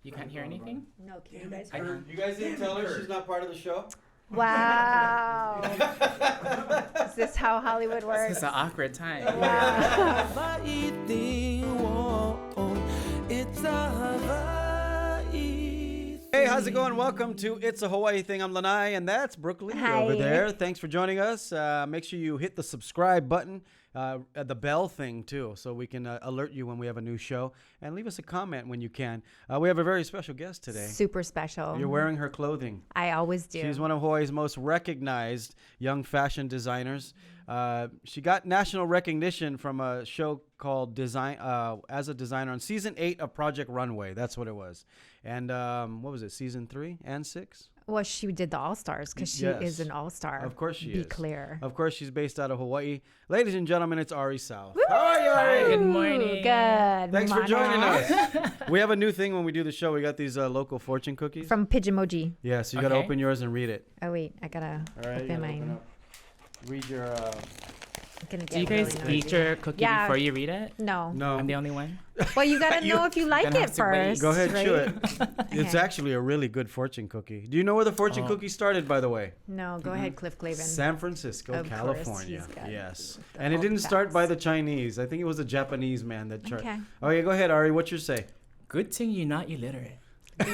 You can't hear anything? No, can you guys I hear? can. You guys didn't tell her she's not part of the show? Wow. Is this how Hollywood works? It's an awkward time. Wow. Hey, how's it going? Welcome to It's a Hawaii Thing. I'm Lanai, and that's Brooklyn over there. Thanks for joining us. Make sure you hit the subscribe button, the bell thing too, so we can alert you when we have a new show. And leave us a comment when you can. We have a very special guest today. Super special. You're wearing her clothing. I always do. She's one of Hawaii's most recognized young fashion designers. She got national recognition from a show called Design as a designer on season 8 of Project Runway. That's what it was. And what was it, season 3 and 6? Well, she did the All Stars because she is an All Star. Of course she Be is. clear. Of course, she's based out of Hawaii. Ladies and gentlemen, it's Ari South. Woo! How are you, Ari? Hi, good morning. Good. Thanks for morning. joining us. We have a new thing when we do the show. We got these local fortune cookies. From Pidgemoji. Yeah, so you got to Okay. open yours and read it. Oh, wait. I got to All right, you open gotta open mine. up. Read your... I'm gonna Do you get guys really eat your cookie Yeah. before you read it? No. No. I'm the only one. Well, you got to know if you like gonna have it to wait. first. Go ahead, right? chew it. It's Okay. actually a really good fortune cookie. Do you know where the fortune cookie started, by the way? No, go ahead, Cliff Clavin. San Francisco, Of course, California. he's got Yes. the And it whole didn't start by facts. the Chinese. I think it was a Japanese man that tried. Okay. Oh, yeah, go ahead, Ari. What's your say? Good thing you're not illiterate.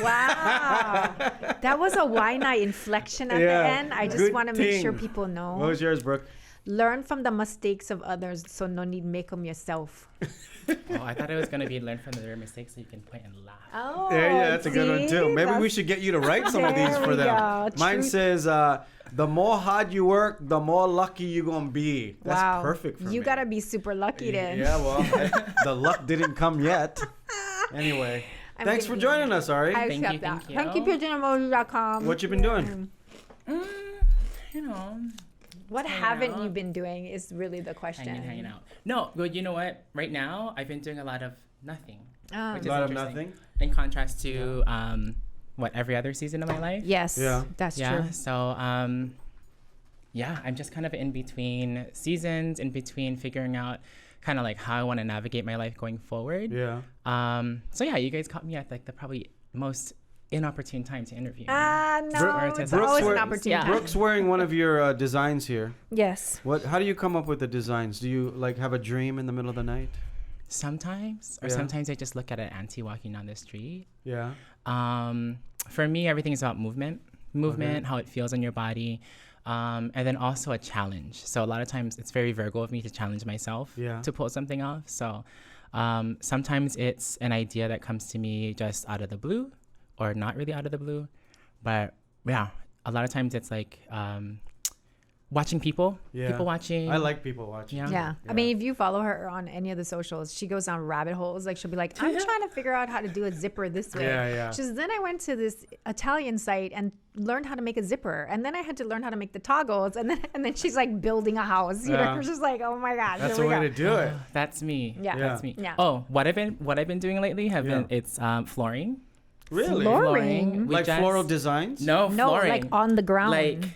Wow. That was a Waianae inflection at the Yeah, end. I just good want to make sure thing. people know. What was yours, Brooke? Learn from the mistakes of others, so no need make them yourself. Oh, I thought it was going to be learn from their mistakes so you can point and laugh. Oh, Yeah, that's a good one, too. see? Maybe we That's- should get you to write some of these There for we them. go. Mine Truth. says, the more hard you work, the more lucky you're going to be. That's Wow. perfect for me. You got to be super lucky then. Yeah, well, the luck didn't come yet. Anyway, I'm thanks for gonna- joining us, Ari. I Thank accept you, that. thank you. Thankyoupigeonemoji.com. What you been doing? You know, What Hanging haven't out. you been doing is really the question. hanging out. No, well, you know what? Right now, I've been doing a lot of nothing. Oh. Which A is lot of interesting. nothing. In contrast to, every other season of my life? Yes, Yeah. that's Yeah, true. so I'm just kind of in between seasons, in between figuring out kind of like how I want to navigate my life going forward. Yeah. So yeah, you guys caught me at like the probably most inopportune time to interview. No, Brooke- it's Brooke's always an wear- opportunity. Yeah. Brooke's wearing one of your designs here. Yes. How do you come up with the designs? Do you like have a dream in the middle of the night? Sometimes, or Yeah. sometimes I just look at an auntie walking down the street. Yeah. For me, everything is about movement, how it feels on your body, and then also a challenge. So a lot of times it's very Virgo of me to challenge myself Yeah. to pull something off. So sometimes it's an idea that comes to me just out of the blue or not really out of the blue. But yeah, a lot of times it's like watching people watching. I like people watching. Yeah. Yeah. I mean, if you follow her on any of the socials, she goes down rabbit holes. Like, she'll be like, I'm trying to figure out how to do a zipper this way. Yeah, yeah. She says, then I went to this Italian site and learned how to make a zipper. And then I had to learn how to make the toggles. And then she's like building a house. You Yeah. know, she's like, oh my gosh. That's here the we way go. to do it. That's me. Yeah. That's me. Yeah. Oh, what I've been doing lately Yeah. it's flooring. Really? Flooring? We Like just- floral designs? No, No, flooring. like on the ground.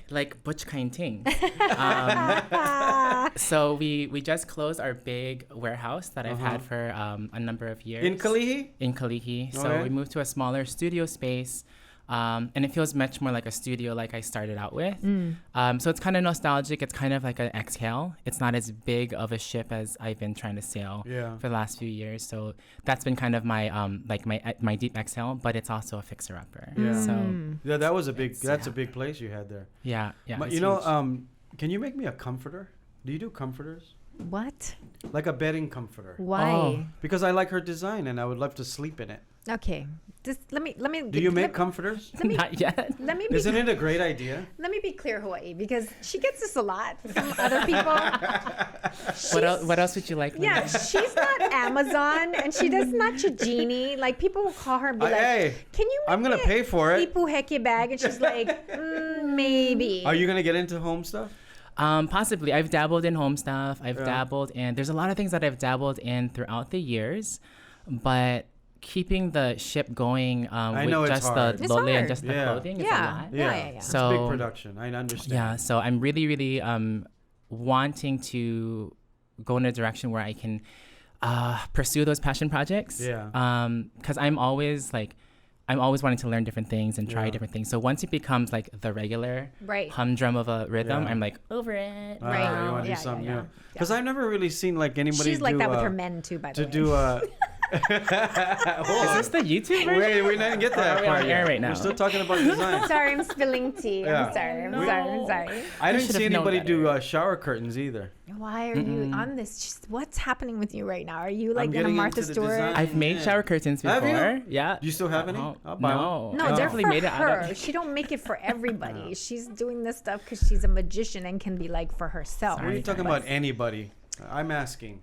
like Butch Kind Ting. So we just closed our big warehouse that I've had for a number of years. In Kalihi? In Kalihi. So Okay. we moved to a smaller studio space. And it feels much more like a studio like I started out with. So it's kind of nostalgic. It's kind of like an exhale. It's not as big of a ship as I've been trying to sail Yeah. for the last few years. So that's been kind of my my deep exhale, but it's also a fixer upper. Yeah. So Yeah, that was a big. It's- That's a yeah. big place you had there. yeah. But it's you know, huge. can you make me a comforter? Do you do comforters? What? Like a bedding comforter? Why? Oh. Because I like her design and I would love to sleep in it. Okay. Just let me. Do you make comforters? Not yet. Let me be. Isn't it a great idea? Let me be clear, Hawaii, because she gets this a lot from other people. What else would you like? Yeah, Lena? she's not Amazon, and she does not Genie. Like, people will call her and be like, Hey, "Can you?" I'm gonna pay for it. Ipu heke bag, and she's like, "Maybe." Are you gonna get into home stuff? Possibly. I've dabbled in home stuff. I've dabbled in. There's a lot of things that I've dabbled in throughout the years, but keeping the ship going with know it's just hard. the It's lole and hard. just the Yeah. clothing is a lot. Yeah. It's So- big production. I understand. Yeah, so I'm really, really wanting to go in a direction where I can pursue those passion projects. Yeah. Because I'm always like, I'm always wanting to learn different things and try Yeah. different things. So once it becomes like the regular humdrum of a rhythm, Yeah. I'm like over it. You want to do something new. Because I've never really seen like anybody She's do, like that with her men too, by the way. to do Is this the YouTube version? Wait, we didn't get that Are we on part air yet. right now? We're still talking about design. Sorry, I'm spilling tea. Yeah. I'm sorry. I'm sorry. I didn't should see have known anybody do better. shower curtains either. Why are you on this? Just, what's happening with you right now? Are you like in a getting Martha into the Stewart? design. I've made shower curtains before. Have you? Yeah. Do you still have any? Oh, I'll buy no. one. No, I they're definitely for made it out her. of. She don't make it for everybody. She's doing this stuff because she's a magician and can be like for herself. What are you talking about anybody? I'm asking.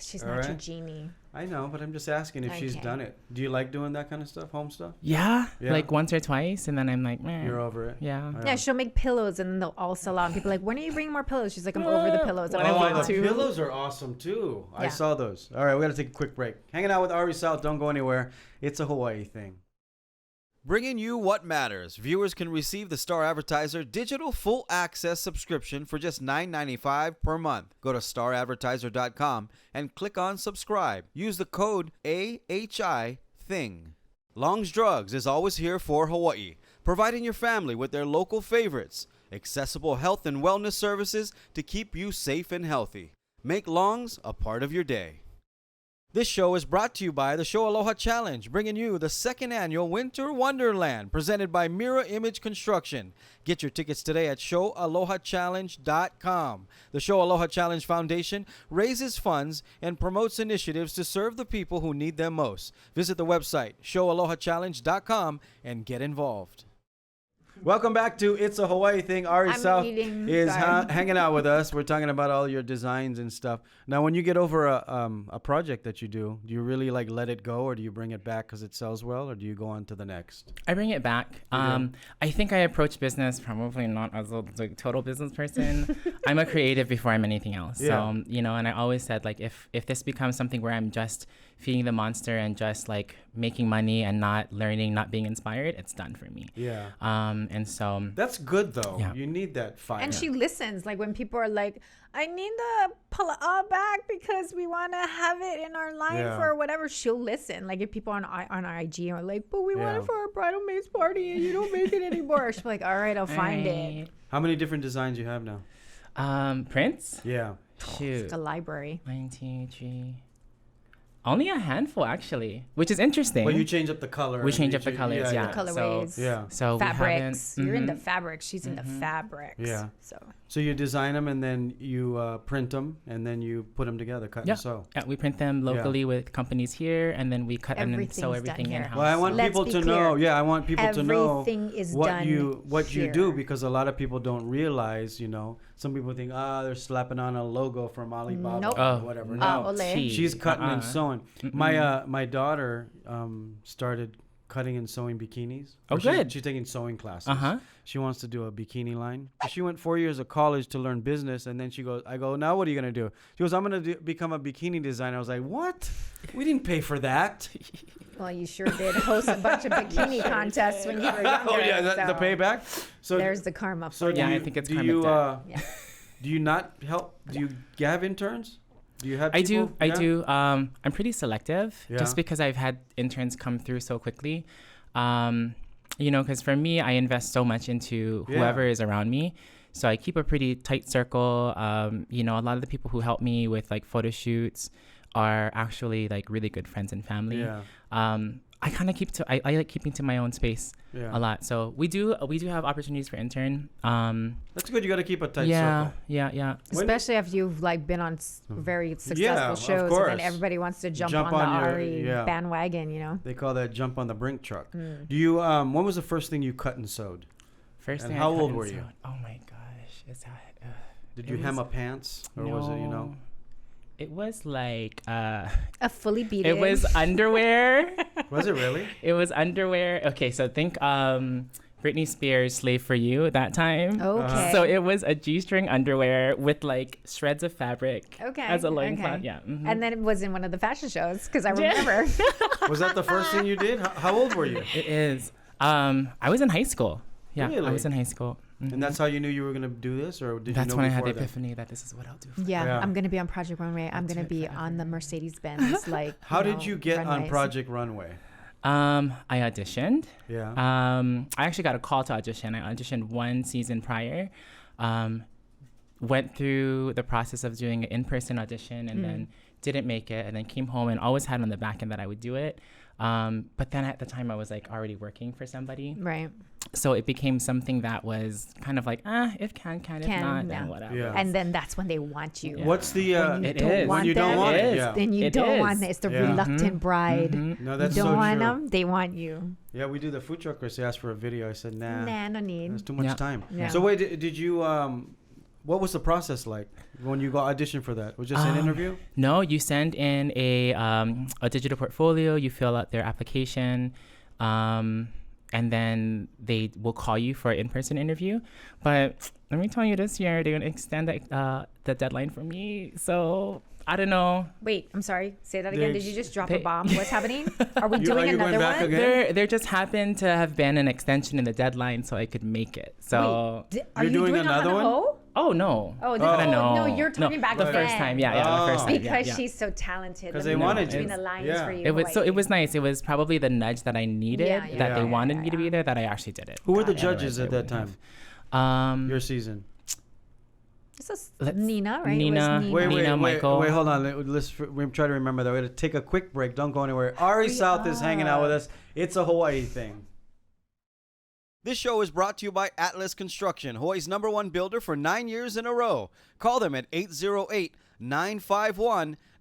She's All not your right. genie. I know, but I'm just asking if she's Okay. done it. Do you like doing that kind of stuff, home stuff? Yeah, Yeah. like once or twice, and then I'm like, meh. You're over it. Yeah. Yeah, she'll make pillows and they'll all sell out. And people are like, when are you bringing more pillows? She's like, I'm over the pillows. When I want the to. pillows are awesome too. I Yeah. saw those. All right, we got to take a quick break. Hanging out with Ari South. Don't go anywhere. It's a Hawaii thing. Bringing you what matters. Viewers can receive the Star Advertiser digital full access subscription for just $9.95 per month. Go to staradvertiser.com and click on subscribe. Use the code AHI-THING. Long's Drugs is always here for Hawaii, providing your family with their local favorites, accessible health and wellness services to keep you safe and healthy. Make Long's a part of your day. This show is brought to you by the Show Aloha Challenge, bringing you the second annual Winter Wonderland, presented by Mirror Image Construction. Get your tickets today at showalohachallenge.com. The Show Aloha Challenge Foundation raises funds and promotes initiatives to serve the people who need them most. Visit the website, showalohachallenge.com, and get involved. Welcome back to It's a Hawaii Thing. Ari I'm South eating, is sorry. hanging out with us. We're talking about all your designs and stuff. Now, when you get over a project that you do you really like let it go, or do you bring it back because it sells well, or do you go on to the next? I bring it back. I think I approach business probably not as a like, total business person. I'm a creative before I'm anything else. Yeah. So, and I always said, like, if this becomes something where I'm just feeding the monster and just, like, making money and not learning, not being inspired, it's done for me. Yeah. And so... That's good, though. Yeah. You need that fire. And she listens. Like when people are like, I need the pala'a back because we want to have it in our line Yeah. for whatever, she'll listen. Like if people on our IG are like, but we want Yeah. it for our bridal maid's party and you don't make it anymore. She'll be like, all right, I'll find it. Right. How many different designs you have now? Prints? Yeah. Shoot. It's a library. 1, 2, 3. Only a handful, actually, which is interesting. Well, you change up the color. We and change you up the colors, yeah. Colorways. Yeah. So Fabrics. We You're into haven't, fabrics. She's into fabrics. Yeah. So So you design them and then you print them and then you put them together, cut yeah. and sew. Yeah, we print them locally with companies here, and then we cut and then sew Everything's done everything here. in-house. Well, I want Let's people be to clear. know. Yeah, I want people to know Everything is what done you do here. because a lot of people don't realize. Some people think, they're slapping on a logo from Alibaba Nope. or whatever. No, ole. she's cutting and sewing. My daughter started cutting and sewing bikinis. Oh, Or good. She's taking sewing classes. Uh-huh. She wants to do a bikini line. She went 4 years of college to learn business, and then I go, now what are you going to do? She goes, I'm going to become a bikini designer. I was like, what? We didn't pay for that. well, you sure did host a bunch of bikini contests when you were younger. Oh, yeah, the so payback? So there's the karma So for do you. Yeah, I you, think it's do karmic you debt. Yeah. do you not help? Do you have interns? Do you have? I people? do. I Yeah? do. I'm pretty selective, Yeah. just because I've had interns come through so quickly. Because for me, I invest so much into whoever is around me. So I keep a pretty tight circle. A lot of the people who help me with like photo shoots are actually like really good friends and family. Yeah. I kind of I like keeping to my own space Yeah. a lot. So we do have opportunities for intern. That's good. You got to keep a tight Yeah. circle. Yeah. Especially if you've like been on very successful of shows, and course. then everybody wants to jump Jump on the on your- Ari yeah. bandwagon. They call that jump on the brink truck. Mm. Do you? When was the first thing you cut and sewed? First And thing how I cut old and were you? sewed- Oh my gosh, is that? Did It you hem was- up pants, or was it It was like A fully beat. it was underwear. Was it really? It was underwear. Okay, so think Britney Spears' "Slave for You" at that time. Okay. So it was a G-string underwear with like shreds of fabric Okay. as a loincloth. okay. Yeah. Mhm. And then it was in one of the fashion shows because I remember. Was that the first thing you did? How old were you? It is. I was in high school. Yeah, Really? I was in high school. Mhm. And that's how you knew you were gonna do this, or did That's you know when I had before the that? epiphany that this is what I'll do. Yeah, Yeah. I'm gonna be on Project Runway. I'm gonna it be forever. on the Mercedes Benz. Like, How did you get on runways. Project Runway? I auditioned. Yeah. I actually got a call to audition. I auditioned one season prior. Went through the process of doing an in-person audition and then didn't make it, and then came home and always had on the back end that I would do it. But then at the time I was like already working for somebody. Right. So it became something that was kind of like, if can, if not, then whatever. Yeah. And then that's when they want you. Yeah. What's the When you It don't is. want when you don't them, want it? is. Yeah. then you It don't is. want it. It's the Yeah. reluctant bride. No, You that's don't so want true. them, they want you. Yeah, we do the food truckers. They asked for a video. I said, nah, No need. that's too much Yeah. time. Yeah. So wait, did you? What was the process like when you got audition for that? Was it just an interview? No, you send in a digital portfolio, you fill out their application, and then they will call you for an in-person interview. But let me tell you, this year they're gonna extend the deadline for me. So I don't know. Wait, I'm sorry. Say that They- again. Did you just drop a they- bomb? What's happening? Are we Are doing you going another back one? again? There just happened to have been an extension in the deadline, so I could make it. So Are You're you doing doing another one? Oh, oh no. oh, no. no, you're talking back the then. first time. Yeah, the first time. Because yeah. she's so talented. 'Cause Let they me read wanted between you. the lines Yeah. for you. It was so. It Hawaii. was nice. It was probably the nudge that I needed, Yeah, that they yeah, wanted me to yeah. be there, that I actually did it. Who were the Got it. judges at that time? Your season. This is Let's- Nina, right? It was Nina. Nina. Nina, Michael. Wait, hold on. Let's try to remember that. We're going to take a quick break. Don't go anywhere. Ari South is hanging out with us. It's a Hawaii thing. This show is brought to you by Atlas Construction, Hawaii's #1 builder for 9 years in a row. Call them at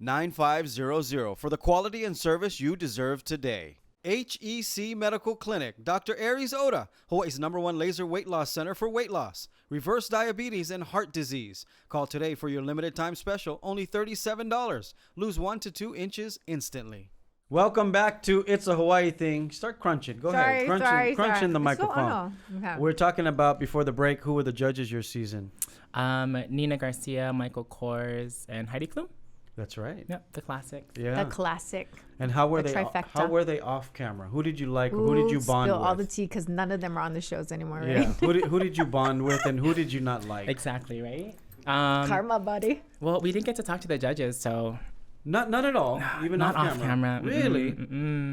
808-951-9500 for the quality and service you deserve today. HEC Medical Clinic, Dr. Ari South, Hawaii's #1 laser weight loss center for weight loss, reverse diabetes, and heart disease. Call today for your limited time special, only $37. Lose 1 to 2 inches instantly. Welcome back to It's a Hawaii Thing. Start crunching. Go ahead. Crunch in the microphone. Okay. We're talking about, before the break, who were the judges your season? Nina Garcia, Michael Kors, and Heidi Klum. That's right. Yep, the classic. Yeah. The classic. And how were the they? trifecta. How were they off camera? Who did you like? Who did you bond Spill with? all the tea because none of them are on the shows anymore, right? Yeah. who did you bond with, and who did you not like? Exactly right. Karma, buddy. Well, we didn't get to talk to the judges, so Not at all. Even not off camera. Really?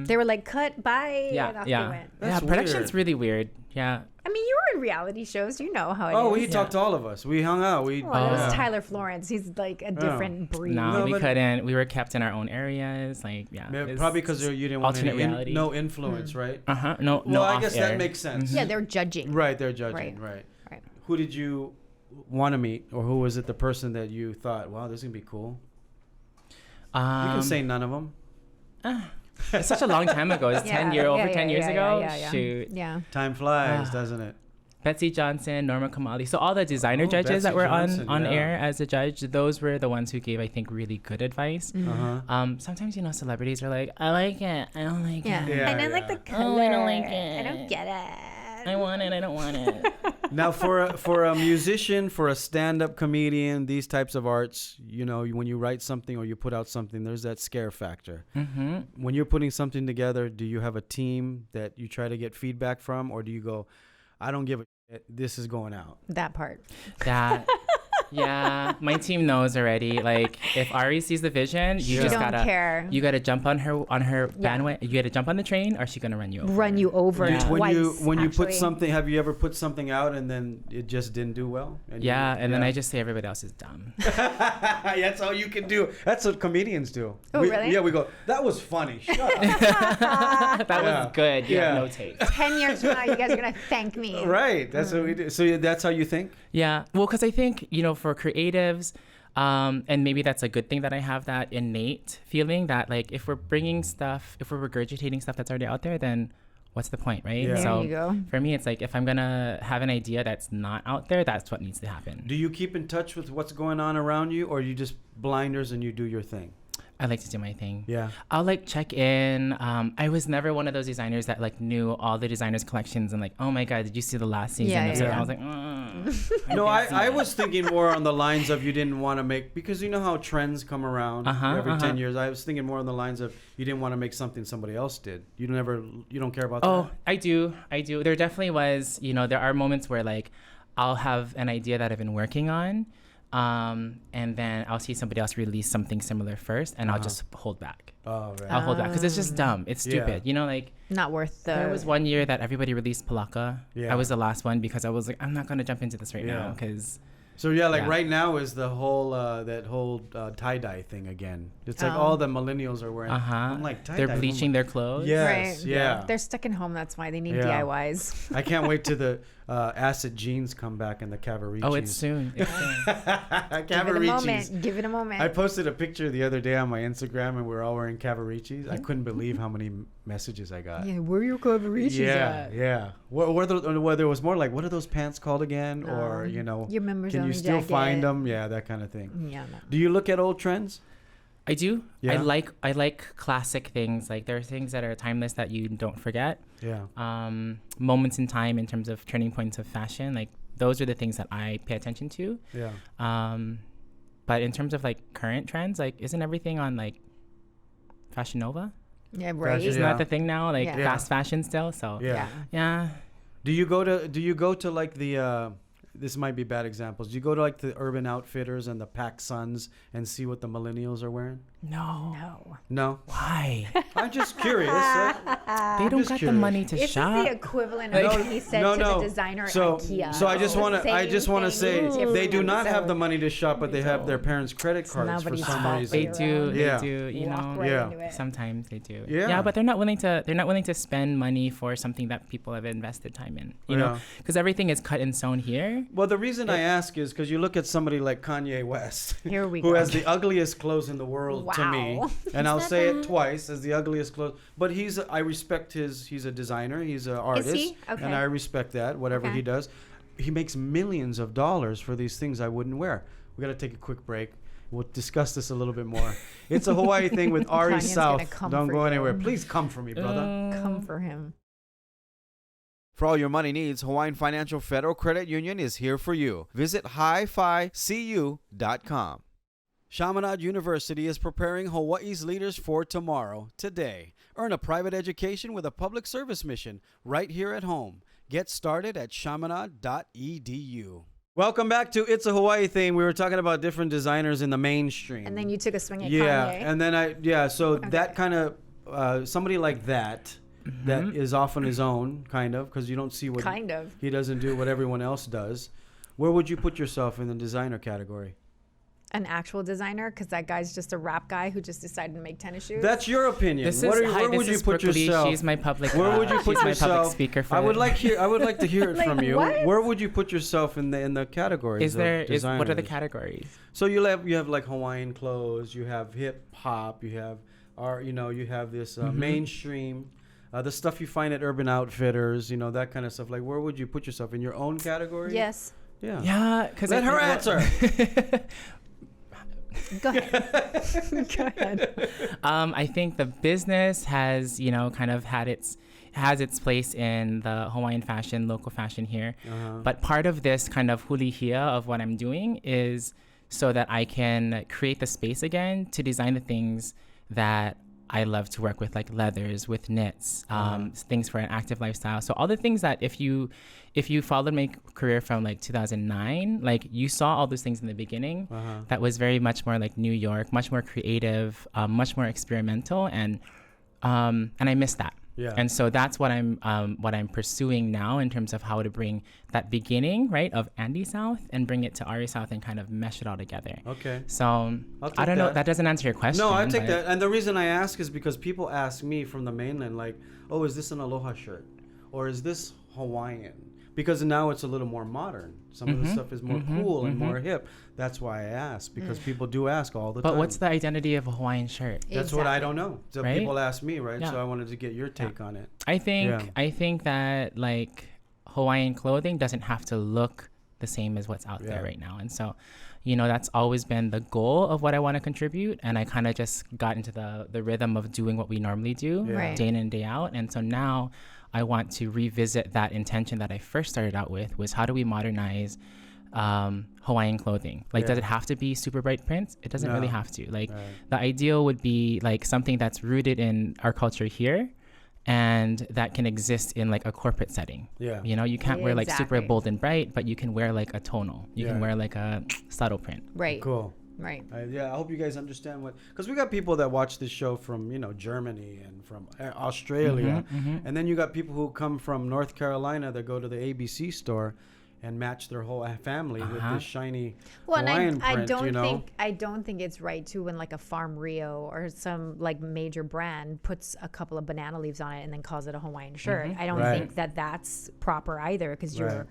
They were like, cut, bye, and Yeah, off they yeah, went. That's yeah. Production's weird. really weird. Yeah. I mean, you were in reality shows. You know how it is. Oh, he talked to all of us. We hung out. Well, that was Tyler Florence. He's like a different breed. No, No, we but- couldn't. We were kept in our own areas. Like, yeah. Yeah, probably because you didn't want alternate any reality. no influence, right? No. Well, I off guess air. that makes sense. Yeah, they're judging. Right, they're judging. Right. Right. Who did you want to meet, or who was it the person that you thought, wow, this is gonna be cool? You can say none of them. It's such a long time ago. It's 10 years ago. Yeah. Shoot. Yeah. Time flies, doesn't it? Betsy Johnson, Norma Kamali. So all the designer Oh, judges Betsy that were Johnson, on yeah. air as a judge, those were the ones who gave, I think, really good advice. Uh-huh. Sometimes, celebrities are like, I like it. I don't like Yeah. it. Yeah, And I like the yeah. color. I don't like it. I don't get it. I want it. I don't want it. Now, for a musician, for a stand-up comedian, these types of arts, when you write something or you put out something, there's that scare factor. Mm-hmm. When you're putting something together, do you have a team that you try to get feedback from, or do you go, I don't give a shit, this is going out? That part. That. Yeah, my team knows already. Like, if Ari sees the vision, you Yeah. just Don't gotta care. You gotta jump on her bandwagon. You gotta jump on the train, or she's gonna run you over. Run you over Yeah. twice. When you put actually. something, have you ever put something out and then it just didn't do well? Yeah, and then I just say everybody else is dumb. That's all you can do. That's what comedians do. Oh, really? Yeah, we go, that was funny. Shut up. That Yeah. was good. You Yeah. have no taste. 10 years from now, you guys are going to thank me. Right. That's what we do. So that's how you think? Yeah. Well, because I think, for creatives, and maybe that's a good thing that I have that innate feeling that, like, if we're regurgitating stuff that's already out there, then what's the point, right? Yeah. There So you go. for me, it's like, if I'm going to have an idea that's not out there, that's what needs to happen. Do you keep in touch with what's going on around you, or you just blinders and you do your thing? I like to do my thing. Yeah. I'll check in. I was never one of those designers that knew all the designers' collections and oh my God, did you see the last season? Yeah, of yeah, it? yeah. I was like, No, I was thinking more on the lines of you didn't want to make, because you know how trends come around every 10 years. I was thinking more on the lines of you didn't want to make something somebody else did. You don't care about that? Oh, I do. There definitely was, there are moments where I'll have an idea that I've been working on. And then I'll see somebody else release something similar first, and I'll just hold back. Oh, right. I'll hold back because it's just dumb. It's stupid. Yeah. Like Not worth the. there was one year that everybody released palaka. Yeah. I was the last one because I was like, I'm not gonna jump into this right now because. So like Yeah. right now is the whole that whole tie-dye thing again. It's like all the millennials are wearing. I'm like, tie-dye. They're bleaching their clothes. Yes, Right. yeah. They're stuck in home. That's why they need Yeah. DIYs. I can't wait till the acid jeans come back in the Cavaricis. Oh, it's soon. It's soon. Give it a moment. Give it a moment. I posted a picture the other day on my Instagram, and we were all wearing Cavaricis. I couldn't believe how many messages I got. Yeah, where are your Cavaricis Yeah, at? yeah. Whether it was more like, what are those pants called again? Or, Your members can you only still jacket. find them? Yeah, that kind of thing. Yeah, no. Do you look at old trends? I do. Yeah? I like classic things. Like there are things that are timeless that you don't forget. Yeah. Moments in time in terms of turning points of fashion. Like those are the things that I pay attention to. Yeah. But in terms of like current trends, like isn't everything on like Fashion Nova? Yeah, right. Fashion- Isn't Yeah. that the thing now? Like Yeah. fast fashion still. So Yeah. yeah. Do you go to like the this might be bad examples. Do you go to like the Urban Outfitters and the PacSuns and see what the millennials are wearing? No. No. Why? I'm just curious. They don't just got the curious. money to This shop. is the equivalent of what he said to the designer So, IKEA. so I just want to. I Same just want to thing, say different they do not have episode. the money to shop, but they have their parents' credit cards for nobody's some fault. reason. They do. Yeah. They do. You Walk know. right Yeah. into it. Sometimes they do. Yeah. Yeah, but they're not willing to. They're not willing to spend money for something that people have invested time in. You know, Yeah. because everything is cut and sewn here. Well, the reason I ask is because you look at somebody like Kanye West, Here we who go. has the ugliest clothes in the world to me, Wow. and I'll say it twice as the ugliest clothes. But I respect he's a designer, he's an artist, he? Okay. and I respect that, whatever Okay. he does. He makes millions of dollars for these things I wouldn't wear. We got to take a quick break. We'll discuss this a little bit more. It's a Hawaii thing with Ari Kanye's gonna South. come Don't for go you. anywhere. Please come for me, brother. Come for him. For all your money needs, Hawaiian Financial Federal Credit Union is here for you. Visit hificu.com. Chaminade University is preparing Hawaii's leaders for tomorrow, today. Earn a private education with a public service mission right here at home. Get started at chaminade.edu. Welcome back to It's a Hawaii Thing. We were talking about different designers in the mainstream. And then you took a swing at Yeah, Kanye. and then so that kind of, somebody like that, that is off on his own, kind of, because you don't see what Kind of. he doesn't do what everyone else does. Where would you put yourself in the designer category? An actual designer, because that guy's just a rap guy who just decided to make tennis shoes. That's your opinion. This Where is hi, would this you is put Brooke Lee. yourself? She's my public. Where would you she's put my yourself? public speaker for I would like to hear it Like from you. what? Where would you put yourself in the categories? Is there? Of Is what are the designers? categories? So you have like Hawaiian clothes. You have hip hop. You have you have this mainstream. The stuff you find at Urban Outfitters, that kind of stuff. Like, where would you put yourself in your own category? Yes. Yeah. Yeah, because Let her answer. Go ahead. Go ahead. I think the business has, kind of has its place in the Hawaiian fashion, local fashion here. But part of this kind of hulihia of what I'm doing is so that I can create the space again to design the things that I love to work with, like leathers, with knits, things for an active lifestyle. So all the things that if you followed my career from like 2009, like you saw all those things in the beginning, that was very much more like New York, much more creative, much more experimental, and I miss that. Yeah. And so that's what I'm pursuing now in terms of how to bring that beginning, right, of Ari South and bring it to Ari South and kind of mesh it all together. Okay. So take I don't know. that. That doesn't answer your question. No, I take but- that. And the reason I ask is because people ask me from the mainland, like, oh, is this an Aloha shirt? Or is this Hawaiian? Because now it's a little more modern. Some of the stuff is more cool and more hip. That's why I ask, because people do ask all the time. But what's the identity of a Hawaiian shirt? That's what I don't know. So Right? people ask me, right? Yeah. So I wanted to get your take on it. I think Yeah. I think that like Hawaiian clothing doesn't have to look the same as what's out Yeah. there right now. And so, that's always been the goal of what I want to contribute. And I kind of just got into the rhythm of doing what we normally do Yeah. Right. day in and day out. And so now I want to revisit that intention that I first started out with, was how do we modernize Hawaiian clothing? Like, does Yeah. it have to be super bright prints? It doesn't No. really have to. Like, Right. the ideal would be like something that's rooted in our culture here and that can exist in like a corporate setting. Yeah. You can't wear like super Exactly. bold and bright, but you can wear like a tonal. You Yeah. can wear like a subtle print. Right. Cool. Right. I hope you guys understand because we got people that watch this show from, Germany and from Australia. And then you got people who come from North Carolina that go to the ABC store and match their whole family with this shiny Hawaiian print, I don't think it's right too when like a Farm Rio or some like major brand puts a couple of banana leaves on it and then calls it a Hawaiian shirt. I don't think that that's proper either, because you're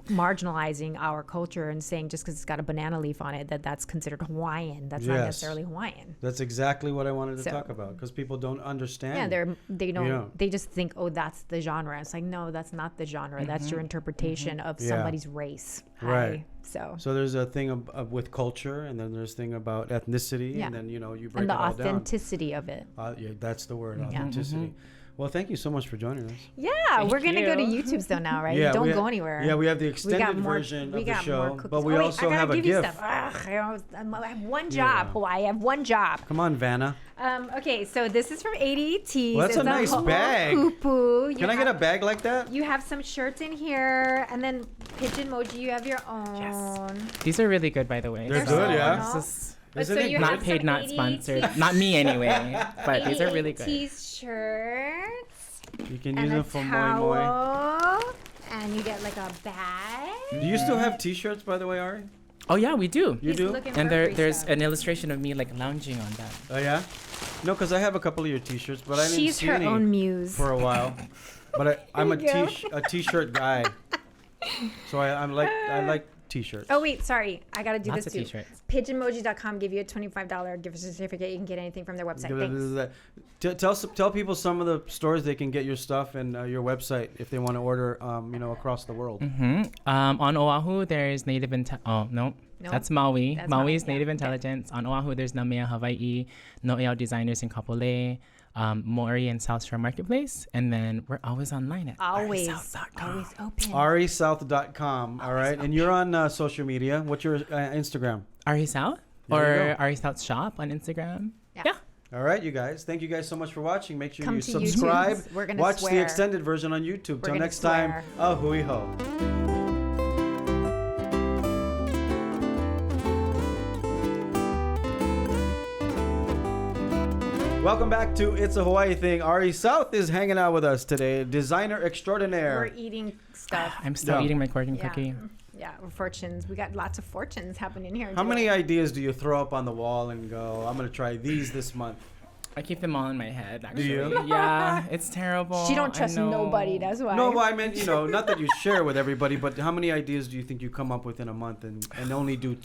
marginalizing our culture and saying just because it's got a banana leaf on it that's considered Hawaiian. That's not necessarily Hawaiian. That's exactly what I wanted to talk about, because people don't understand. They just think, oh, that's the genre. It's like, no, that's not the genre. That's your interpretation of somebody's race. Right. So there's a thing of with culture, and then there's a thing about ethnicity, and then you break and the it all down. authenticity of it. That's the word, authenticity. Well, thank you so much for joining us. Yeah, we're going to go to YouTube's though now, right? Don't go anywhere. Yeah, we have the extended version of the show, but we also have a gift. I have one job, Hawaii. I have one job. Come on, Vanna. Okay, so this is from 80 Well, that's a nice bag. Can I get a bag like that? You have some shirts in here, and then Pigeon Moji, you have your own. Yes. These are really good, by the way. They're good, yeah. Isn't it not paid, not sponsored. Not me anyway, but these are really good. Shirts. You can use them for moi moi. And you get like a bag. Do you still have T-shirts, by the way, Ari? Oh yeah, we do. You do? And there's an illustration of me like lounging on that. Oh yeah? No, because I have a couple of your T-shirts, but I didn't She's see her any own muse for a while. But I'm a T-shirt guy, so I like T-shirts. Oh wait, sorry, I gotta do Lots this of too. T-shirts. Pigeonmoji.com give you a $25 gift certificate. You can get anything from their website. Thanks. Tell people some of the stores they can get your stuff and your website if they want to order, across the world. On Oahu, there's Native that's Maui. That's Maui's Maui, Native Intelligence. On Oahu, there's Namea Hawaii, No'eau Designers in Kapolei, Maury and South Shore Marketplace, and then we're always online at arisouth.com. Always open. arisouth.com. All right, and you're on social media. What's your Instagram? Ari South or Ari South Shop on Instagram. Yeah. All right, you guys. Thank you guys so much for watching. Make sure you to subscribe. We're gonna watch swear. the extended version on YouTube. Till next time, ahui ho. Welcome back to It's a Hawaii Thing. Ari South is hanging out with us today, designer extraordinaire. We're eating stuff. I'm still eating my corn cookie. Yeah, fortunes. We got lots of fortunes happening here. How many ideas do you throw up on the wall and go, I'm going to try these this month? I keep them all in my head, actually. Do you? Yeah, it's terrible. She don't trust nobody, that's why. No, well, I meant, not that you share with everybody, but how many ideas do you think you come up with in a month and only do,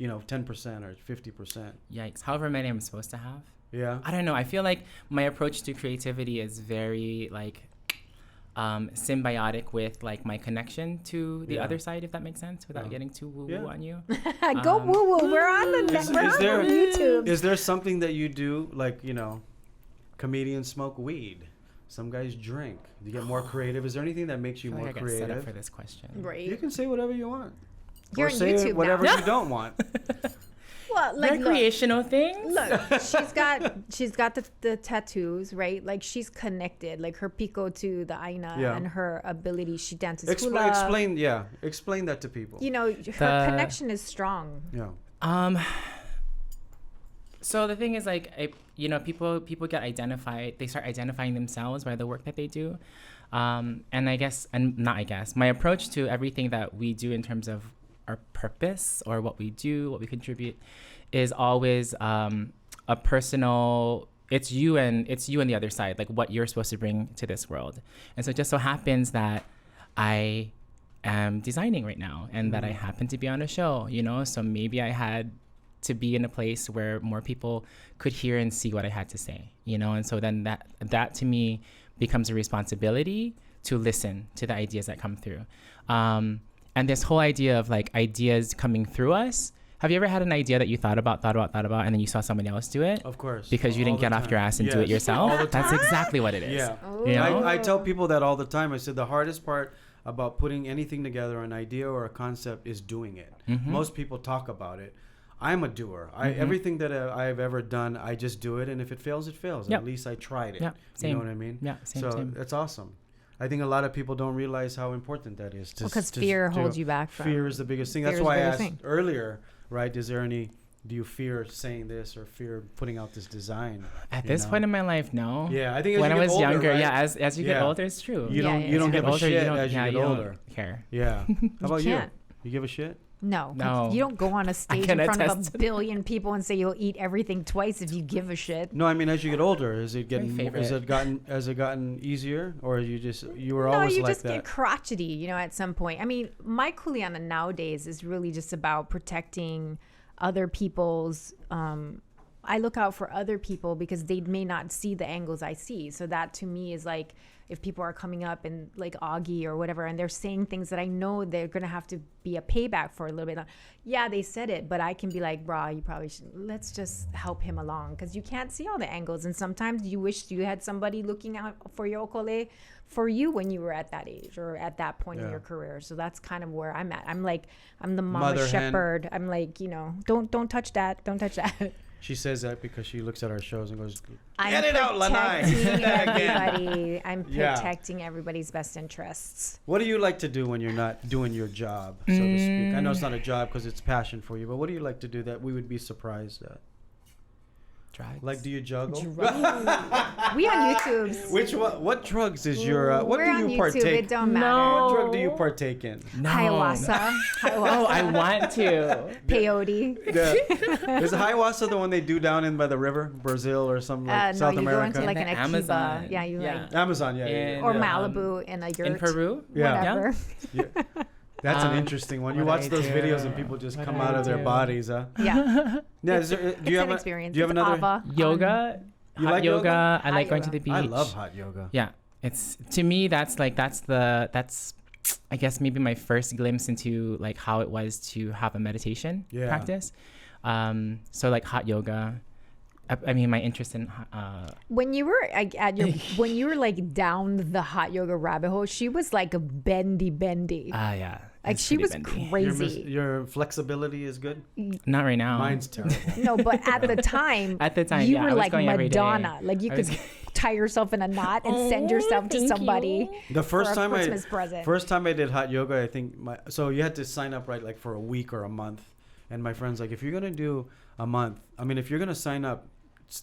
10% or 50%? Yikes. However many I'm supposed to have. Yeah. I don't know. I feel like my approach to creativity is very symbiotic with like my connection to the other side, if that makes sense, without getting too woo-woo on you. Go woo-woo. We're on the YouTube. Is there something that you do, like, comedians smoke weed? Some guys drink. You get more creative. Is there anything that makes you more creative? Set up for this question. Right. You can say whatever you want. You're or on say YouTube whatever now. you don't want. Well, like recreational things. Look, she's got the tattoos, right? Like she's connected, like her piko to the aina and her ability. She dances hula. Explain that to people. Her connection is strong. Yeah. So the thing is, like, people get identified. They start identifying themselves by the work that they do. My approach to everything that we do in terms of our purpose or what we do, what we contribute, is always a personal. It's you and the other side, like what you're supposed to bring to this world. And so it just so happens that I am designing right now, and that I happen to be on a show. So maybe I had to be in a place where more people could hear and see what I had to say. And so then that to me becomes a responsibility to listen to the ideas that come through. And this whole idea of like ideas coming through us. Have you ever had an idea that you thought about, and then you saw somebody else do it? Of course. Because you didn't get off your ass and do it yourself? That's exactly what it is. Yeah. I tell people that all the time. I said the hardest part about putting anything together, an idea or a concept, is doing it. Most people talk about it. I'm a doer. Everything that I've ever done, I just do it. And if it fails, it fails. At least I tried it. Same. You know what I mean? Yeah, same. That's awesome. I think a lot of people don't realize how important that is. Because fear holds you back. Fear is the biggest thing. That's why I asked earlier, right? Is there any do you fear saying this or fear putting out this design? At this point in my life, no. Yeah, I think as when you I get was older, younger, right? as you get older, it's true. You don't give a shit as you get older. Don't care. Yeah. How about you? can't. You give a shit? No. No. You don't go on a stage in front of a billion people and say you'll eat everything twice if you give a shit. No, I mean as you get older, has it gotten easier, or you were always like that? No, you just get crotchety, you know, at some point. I mean, my kuleana nowadays is really just about protecting other people's I look out for other people because they may not see the angles I see. So that to me is like, if people are coming up and like Augie or whatever, and they're saying things that I know they're going to have to be a payback for a little bit. Yeah, they said it, but I can be like, brah, you probably should, let's just help him along, because you can't see all the angles. And sometimes you wish you had somebody looking out for your okole for you when you were at that age or at that point in your career. So that's kind of where I'm at. I'm like, I'm the mama shepherd. I'm like, you know, don't touch that. Don't touch that. She says that because she looks at our shows and goes, "Get it out, Lanai." Everybody, I'm protecting everybody's best interests. What do you like to do when you're not doing your job, so to speak? I know it's not a job because it's passion for you, but what do you like to do that we would be surprised at? Drugs. Like, do you juggle? We on YouTube. Which one? What drugs is your? What We're do on you YouTube. partake? It don't matter. What drug do you partake in? No. Ayahuasca. Oh, I want to. Peyote. Is ayahuasca the one they do down in by the river, Brazil or something like South you America? go into like an Amazon. Akiba. Yeah, you like Amazon. Yeah. or Malibu in a yurt. In Peru. Whatever. Yeah. That's an interesting one. You watch those videos and people just come out of their bodies, huh? Yeah. Yeah. Do you have an experience? Do you have another yoga? You hot like yoga? I like Hot going to the yoga. beach. I love hot yoga. Yeah, it's to me that's I guess maybe my first glimpse into like how it was to have a meditation practice. So like hot yoga. I mean, my interest in when you were when you were like down the hot yoga rabbit hole, she was like a bendy. Yeah. Like she was crazy. Your flexibility is good. Not right now. Mine's terrible. No, but at the time, you were like Madonna. Like you could tie yourself in a knot and send yourself to somebody. The first time First time I did hot yoga, I think so you had to sign up like for a week or a month, and my friend's like, if you're gonna do a month, I mean, if you're gonna sign up,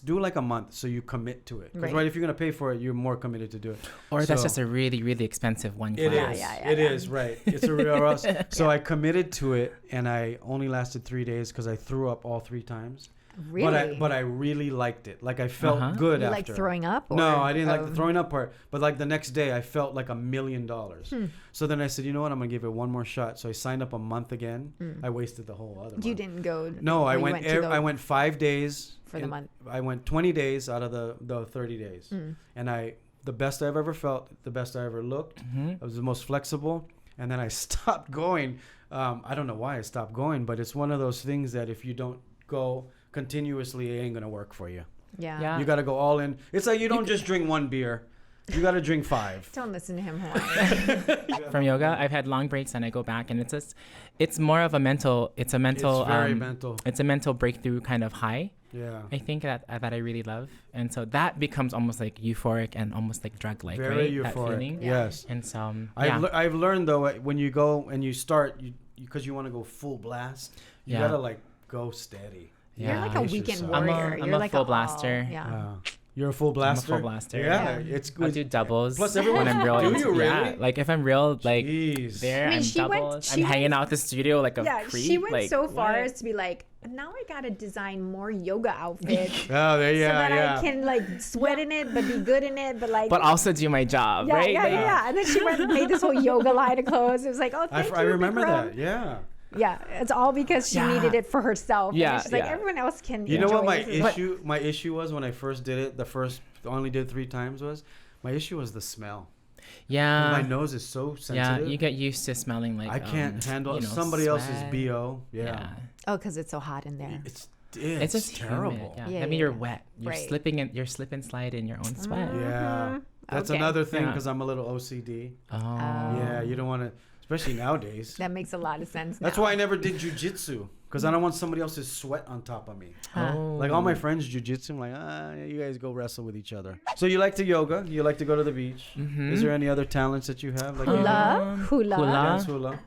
do like a month so you commit to it. Because if you're gonna pay for it, you're more committed to do it. Or that's just a really, really expensive one class. It is, right. It's a real rush. So I committed to it, and I only lasted 3 days because I threw up all 3 times. Really? But I really liked it. Like I felt good after. Like throwing up? Or? No, I didn't like the throwing up part. But like the next day, I felt like $1 million. So then I said, you know what? I'm gonna give it one more shot. So I signed up a month again. I wasted the whole other month. You didn't go? No, I went 5 days for the month. I went 20 days out of the 30 days, and the best I've ever felt, the best I ever looked. I was the most flexible, and then I stopped going. I don't know why I stopped going, but it's one of those things that if you don't go continuously, it ain't gonna work for you. Yeah. You gotta go all in. It's like you don't just drink 1 beer. You gotta drink 5. Don't listen to him, Hawaiian. From yoga, I've had long breaks and I go back, and it's more of a mental. It's very mental. It's a mental breakthrough kind of high. Yeah. I think that I really love, and so that becomes almost like euphoric and almost like drug-like, very right? euphoric. That feeling. Yes. And so I've learned though, when you go and you start, because you want to go full blast, you gotta like go steady. You're like a weekend warrior. I'm a full blaster. You're a full blaster? I'm a full blaster. Yeah. It's good. I'll do doubles. Plus everyone, when I'm real do you really? Yeah, like if I'm real, like there, I'm doubles. I'm hanging out the studio like a creep. She went like, so far as to be like, now I gotta design more yoga outfits. So that I can like sweat in it, but be good in it, but also do my job, right? Yeah. And then she went and made this whole yoga line of clothes. It was like, oh, thank you. I remember that. Yeah. Yeah, it's all because she needed it for herself. Yeah, and she's like, everyone else can. You know what my issue was when I first did it? I only did 3 times. My issue was the smell. Yeah, my nose is so sensitive. Yeah, you get used to smelling like I can't handle somebody else's BO. Yeah. Oh, because it's so hot in there. It's just terrible. I mean, you're wet. You're slipping and slip and slide in your own sweat. Yeah, that's another thing because I'm a little OCD. Oh. Yeah, you don't want to. Especially nowadays. That makes a lot of sense. That's why I never did jujitsu, because I don't want somebody else's sweat on top of me. Like all my friends jujitsu, I'm like, you guys go wrestle with each other. So you like to yoga? You like to go to the beach? Mm-hmm. Is there any other talents that you have? Like hula. Dance hula.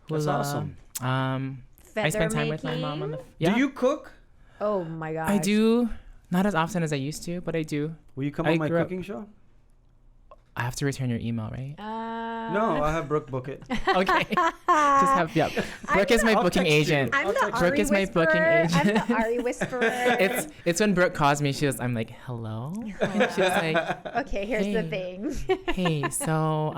That's awesome. I spend time with my mom on the. Do you cook? Oh my gosh. I do. Not as often as I used to, but I do. Will you come on my cooking show? I have to return your email, right? No, I'll have Brooke book it. Okay. Just have, Brooke is my booking agent. Brooke is my booking agent. I'm the Ari whisperer. It's when Brooke calls me, I'm like, hello? And she was like, okay, here's the thing. Hey, so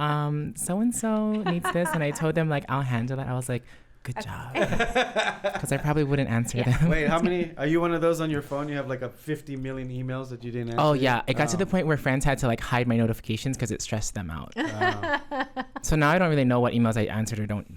so-and-so needs this. And I told them, like, I'll handle it. I was like, good job. Because I probably wouldn't answer them. Wait, how many? Are you one of those on your phone? You have like 50 million emails that you didn't answer? Oh, yeah. It got to the point where friends had to like hide my notifications because it stressed them out. So now I don't really know what emails I answered or don't,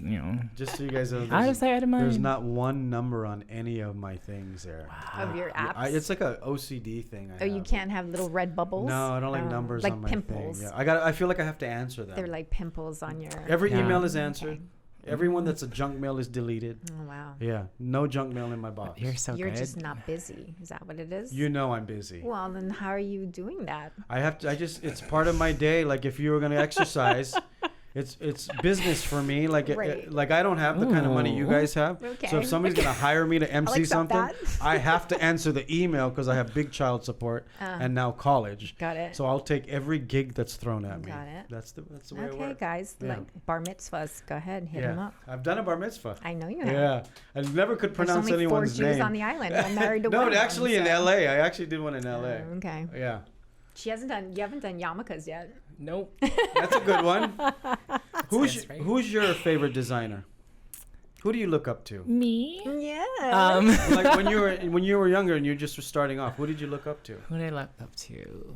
Just so you guys know, there's not one number on any of my things there. Wow. Of your apps? It's like a OCD thing. You can't have little red bubbles? No, I don't like numbers like on my pimples. thing. Yeah, I feel like I have to answer them. They're like pimples on your... Every email is answered. Everyone that's a junk mail is deleted. Oh, wow. Yeah, no junk mail in my box. You're so You're good. just not busy. Is that what it is? You know I'm busy. Well, then how are you doing that? It's part of my day. Like if you were going to exercise, it's business for me. Like like I don't have the kind of money you guys have. Okay. So if somebody's going to hire me to MC something, that. I have to answer the email because I have big child support and now college. Got it. So I'll take every gig that's thrown at me. Got it. That's the way it works. Okay, guys. Yeah. Like bar mitzvahs. Go ahead, hit them up. I've done a bar mitzvah. I know you have. Yeah, I never could pronounce There's only anyone's 4 Jews name. on the island. I'm married to No, one. actually in LA. I actually did one in LA. Okay. Yeah. You haven't done yarmulkes yet. Nope. That's a good one. Who's your favorite designer? Who do you look up to? Me? Yeah. Like when you were younger and you just were starting off, who did you look up to? Who did I look up to?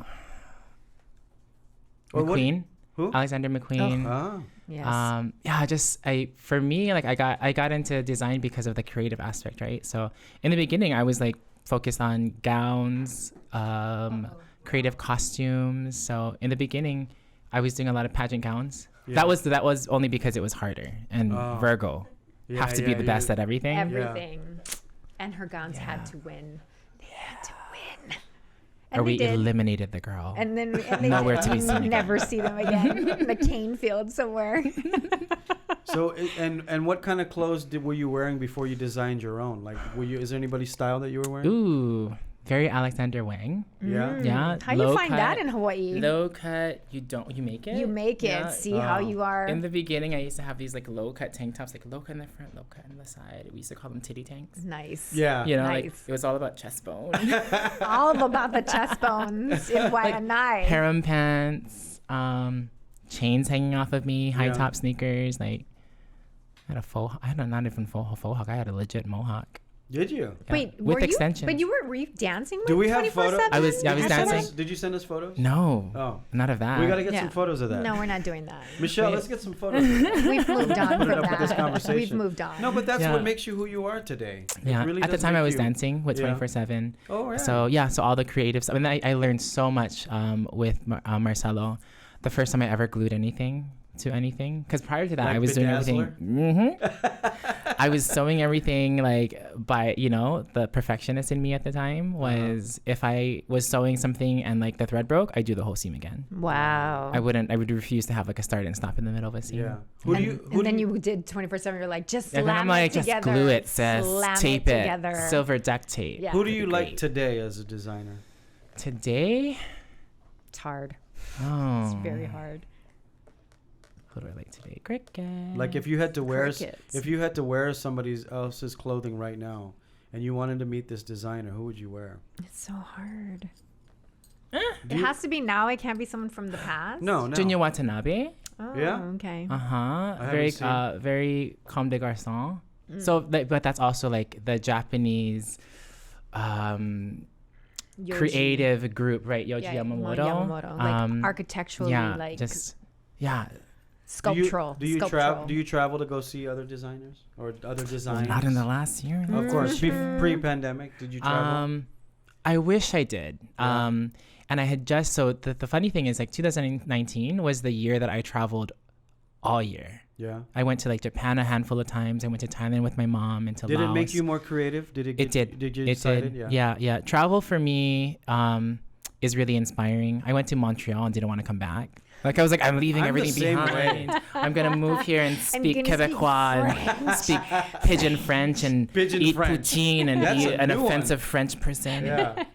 Or McQueen. Who? Alexander McQueen. Oh. Yes. For me, like I got into design because of the creative aspect, right? So in the beginning, I was like focused on gowns, creative costumes. So in the beginning, I was doing a lot of pageant gowns. Yeah. That was only because it was harder, and Virgo have to be the best at everything. Everything. Yeah. And her gowns had to win. They had to win. And we eliminated the girl. And then nowhere to be seen. Never see them again in the cane field somewhere. So and what kind of clothes were you wearing before you designed your own? Like, is there anybody's style that you were wearing? Ooh, very Alexander Wang. Yeah. Yeah. How you find that in Hawaii? Low cut. You make it. You make it. See how you are. In the beginning, I used to have these like low cut tank tops, like low cut in the front, low cut on the side. We used to call them titty tanks. Nice. Yeah. Like it was all about chest bone. All about the chest bones in Waianae. Harem pants, chains hanging off of me, high top sneakers. Like I had not even full hawk. I had a legit mohawk. Did you? Yeah. Wait, with extensions. But were you dancing? Do we have photos? I was dancing. Did you send us photos? No. Oh, not of that. We got to get some photos of that. No, we're not doing that. Michelle, let's get some photos. Of that. We've moved on from that. This conversation. We've moved on. No, but that's what makes you who you are today. Yeah. Really at the time, I was dancing with 24/7. Oh, yeah. So all the creative stuff. I mean, I learned so much with Marcelo. The first time I ever glued anything to anything, because prior to that I was doing everything. I was sewing everything like by the perfectionist in me at the time was if I was sewing something and like the thread broke, I'd do the whole seam again. Wow. I would refuse to have like a start and stop in the middle of a seam. Yeah. Then you did 24/7. You're like, just slam and I'm like, it together. just glue it, sis. Tape it. Together. Silver duct tape. Yeah. Who do you like today as a designer? Today? It's hard. Oh. It's very hard. Who do I like today? Cricket. Like if you had to wear somebody else's clothing right now and you wanted to meet this designer, who would you wear? It's so hard. It has to be now. It can't be someone from the past. No. Junya Watanabe. Oh, yeah. Okay. Very comme des garçons. So, but that's also like the Japanese creative group, right? Yohji Yamamoto. Like architecturally, sculptural. Do you travel to go see other designers or other designers? Not in the last year. Of course, pre-pandemic. Did you travel? I wish I did. Yeah. And I had just the funny thing is like 2019 was the year that I traveled all year. Yeah. I went to like Japan a handful of times. I went to Thailand with my mom and to Laos. Did it make you more creative? Did it? It did. Did you it excited? Did. Yeah. Travel for me is really inspiring. I went to Montreal and didn't want to come back. Like I was like, I'm leaving everything the same behind. I'm gonna move here and speak Quebecois and speak pidgin French and eat poutine and be an offensive French person. Yeah.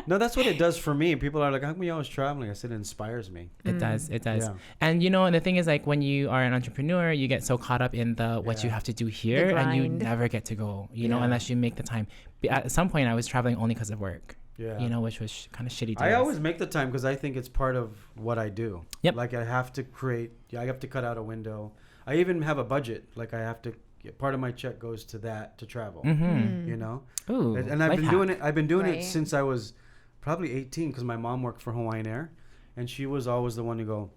No, that's what it does for me. People are like, how come you always traveling? I said, it inspires me. It does. Yeah. And and the thing is, like, when you are an entrepreneur, you get so caught up in what you have to do here, and you never get to go, unless you make the time. At some point, I was traveling only because of work. Yeah. Which was kind of shitty. I always make the time because I think it's part of what I do. Yep. Like I have to cut out a window. I even have a budget. Like I have to, part of my check goes to that to travel. Mm-hmm. Ooh, and I've been doing it since I was probably 18 because my mom worked for Hawaiian Air, and she was always the one to go,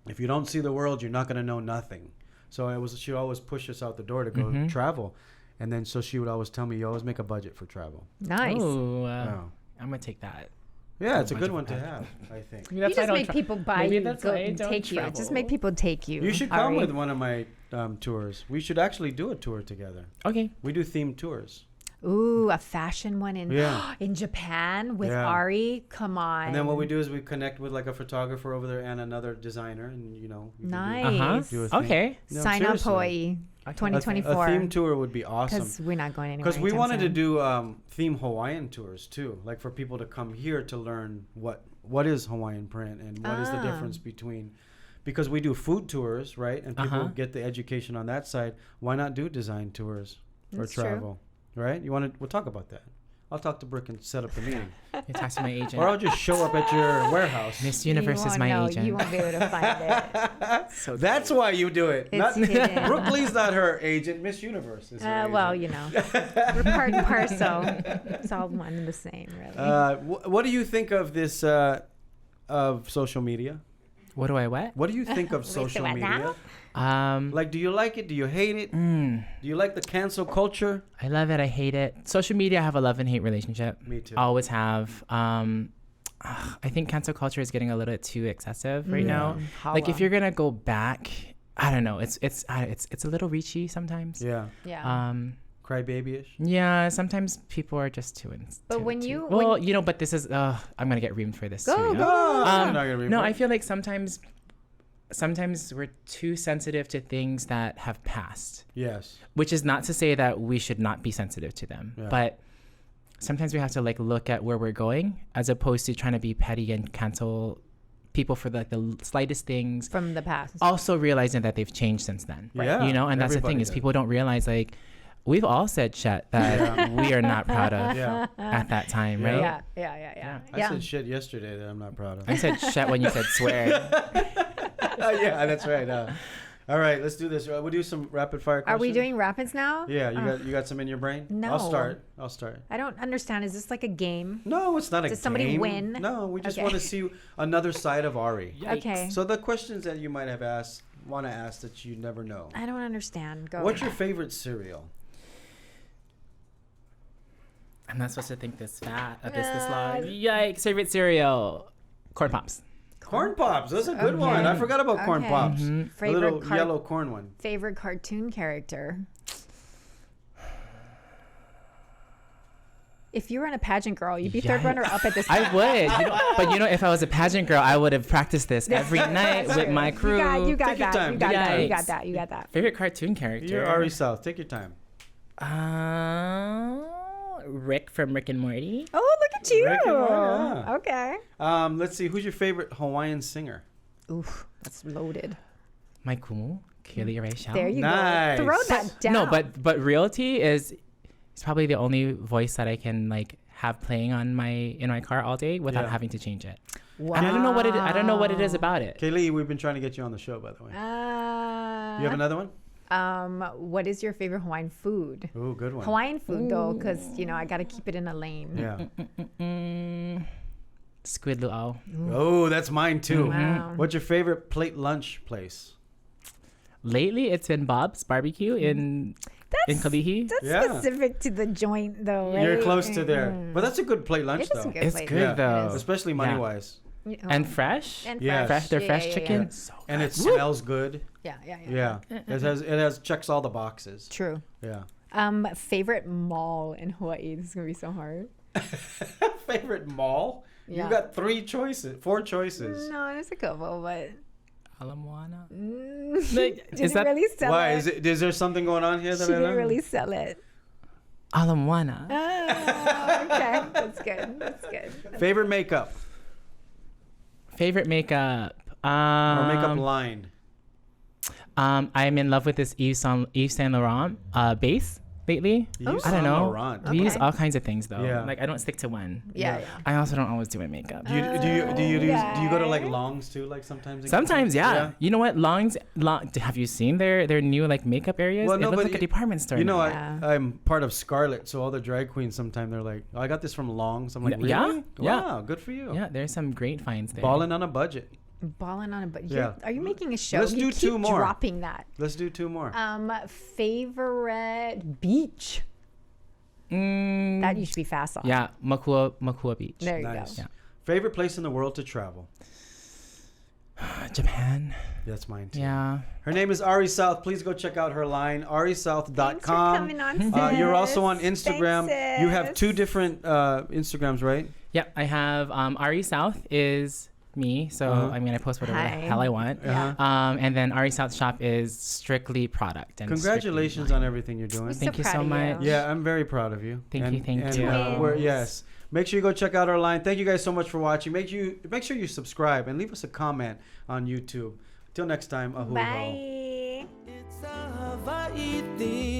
if you don't see the world, you're not going to know nothing. So she'd always push us out the door to go travel. And then so she would always tell me, you always make a budget for travel. Nice. Ooh, I'm going to take that. Yeah, it's a good one to have, I think. You just make people buy you, take you. Just make people take you. You should come with one of my tours. We should actually do a tour together. Okay. We do themed tours. Ooh, a fashion one in Japan with Ari. Come on. And then what we do is we connect with like a photographer over there and another designer, and nice. Do okay. No, sign up Hawaii 2024. A theme tour would be awesome. Because we're not going anywhere. Because we wanted to do theme Hawaiian tours too, like for people to come here to learn what is Hawaiian print and what is the difference between. Because we do food tours, right? And people get the education on that side. Why not do design tours or travel? True. Right? We'll talk about that. I'll talk to Brooke and set up the meeting. You talk to my agent. Or I'll just show up at your warehouse. Miss Universe is my agent. You won't be able to find it. So that's why you do it. Brooke Lee's not her agent. Miss Universe is her agent. Well, we're part and parcel. It's all one and the same, really. What do you think of this, of social media? What do I what? What do you think of social media? Like, do you like it? Do you hate it? Do you like the cancel culture? I love it. I hate it. Social media, I have a love and hate relationship. Me too. Always have. I think cancel culture is getting a little bit too excessive right now. Like, if you're gonna go back, I don't know. It's a little reachy sometimes. Yeah. Yeah. Crybaby-ish. Yeah. Sometimes people are just too. But when you, but this is. I'm gonna get reamed for this too. Go. Not gonna ream I feel like sometimes we're too sensitive to things that have passed. Yes. Which is not to say that we should not be sensitive to them, but sometimes we have to like look at where we're going as opposed to trying to be petty and cancel people for like the slightest things from the past. Also realizing that they've changed since then. Yeah. And that's the thing is people don't realize like we've all said shit that we are not proud of at that time, right? Yeah. I said shit yesterday that I'm not proud of. I said shit when you said swear. Yeah, that's right. All right, let's do this. We'll do some rapid fire questions. Are we doing rapids now? Yeah, you got some in your brain? No. I'll start. I don't understand. Is this like a game? No, it's not a game. Does somebody win? No, we just want to see another side of Ari. Yikes. Okay. So the questions that you might have want to ask that you never know. I don't understand. Go. What's your favorite cereal? I'm not supposed to think this fat of this long. Yikes! Favorite cereal, corn pops. Corn pops. That's a good one. I forgot about corn pops. Mm-hmm. A little yellow corn one. Favorite cartoon character. If you were in a pageant girl, you'd be third runner up at this time. I would. But if I was a pageant girl, I would have practiced this every night with my crew. You got that. Favorite cartoon character. You're Ari South. Take your time. Rick from Rick and Morty. Oh, look at you. Rick and Morty, yeah. Okay. Let's see. Who's your favorite Hawaiian singer? Oof, that's loaded. My kumu, Keely Rachel. There you go. Throw that down. No, but realty is probably the only voice that I can like have playing on in my car all day without having to change it. Wow. And I don't know what it is about it. Kaylee, we've been trying to get you on the show, by the way. You have another one? What is your favorite Hawaiian food? Ooh, good one. Hawaiian food though, because I got to keep it in a lane. Yeah. Squid luau. Oh, that's mine too. Wow. What's your favorite plate lunch place? Lately, it's been Bob's Barbecue in Kalihi. That's specific to the joint though, right? You're close to there. But that's a good plate lunch though. It's good though. Especially money-wise. And fresh. Yes. Their fresh chicken. Yeah. So and it smells good. Yeah. It has checks all the boxes. True. Yeah. Favorite mall in Hawaii. This is gonna be so hard. Favorite mall? Yeah. You got 4 choices. No, there's a couple, but Alamoana. Did it really sell Why? it? Is there something going on here that She I didn't don't? really sell it. Alamoana. Oh, okay. That's good. That's good. Favorite makeup Favorite makeup. or makeup line? I'm in love with this Yves Saint Laurent base lately. Yves I don't Saint know. Laurent. We use Okay. all kinds of things though. Yeah. Like I don't stick to one. Yeah. I also don't always do my makeup. Do you go to like Longs too? Like sometimes. Sometimes, yeah. You know what? Have you seen their new like makeup areas? Well, no, it looks but like a department store. You know, now. Yeah. I'm part of Scarlet, so all the drag queens sometimes they're like, "Oh, I got this from Longs." I'm like, "Really? Yeah, yeah. Wow, good for you." Yeah, there's some great finds there. Balling on a budget. Balling on it, but Yeah. are you making a show? Let's You do keep two more. Dropping that. Let's do two more. Favorite beach. That you should be fast on. Yeah, Makua Beach. There you Nice. go. Yeah. Favorite place in the world to travel? Japan. That's mine too. Yeah. Her name is Ari South. Please go check out her line, arisouth.com. Thanks for coming on, You're also on sis. Instagram. Thanks, You have sis. 2 different Instagrams, right? Yep, I have Ari South is me, so I mean I post whatever the Hi. hell I want. Yeah. And then Ari South shop is strictly product. And Congratulations strictly on line. everything you're doing. Thank you proud so of you. much. Yeah, I'm very proud of you. Thank you. And, yes. Make sure you go check out our line. Thank you guys so much for watching. Make sure you subscribe and leave us a comment on YouTube. Till next time, ahui ho. Bye. It's a Hawaii thing.